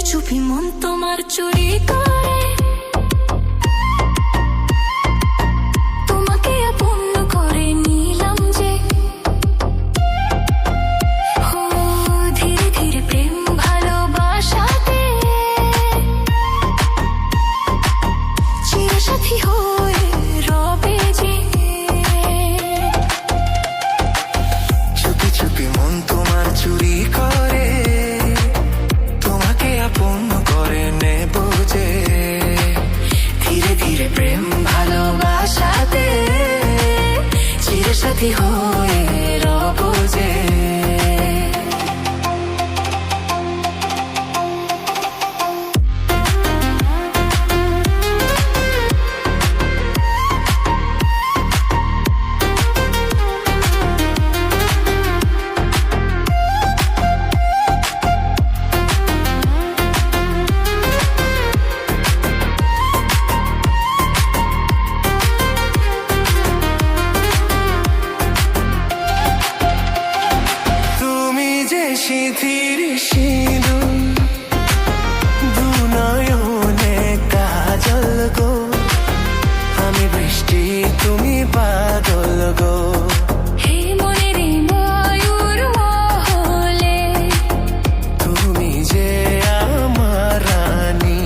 চুপি মন তোমার চুরি করে, তোমাকে আপন করে নিলাম যে। ও ধীরে ধীরে প্রেম ভালোবাসাতে চিরসাথী হয়ে রবে যে। চুপি চুপি মন তোমার চুরি করে, তোমাকে আপন করে নেব যে। ধীরে ধীরে প্রেম ভালোবাসাতে চিরসাথী হয়ে রব যে। সিঁথির সিঁদুর দু নয়নে কাজল গো, আমি বৃষ্টি তুমি বাদল গো। হে মনের ময়ূর মহলে তুমি যে আমার রানী,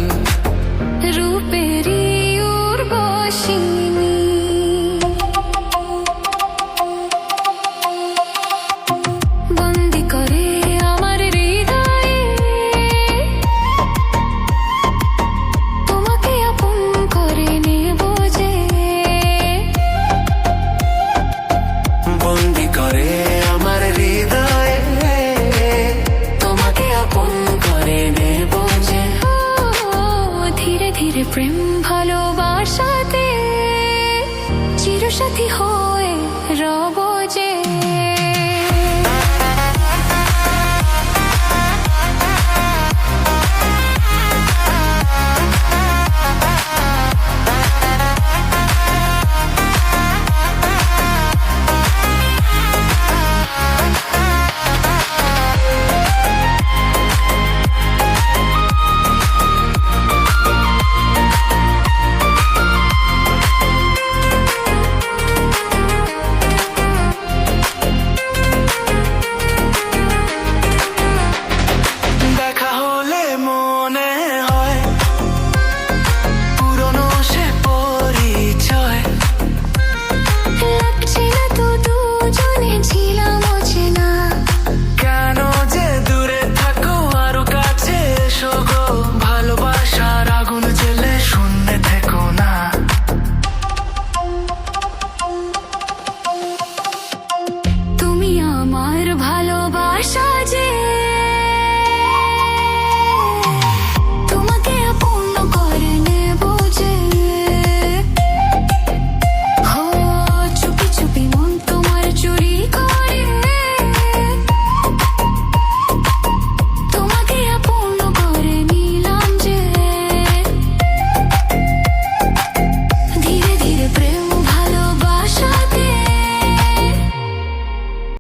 রূপেরই উর্বশিনী। বন্দি করে আমার হৃদয়ে তোমাকে আপন করে নেব যে। বন্দি করে আমার হৃদয়ে তোমাকে আপন করে নেব যে। ও ধীরে ধীরে প্রেম ভালোবাসাতে চিরসাথী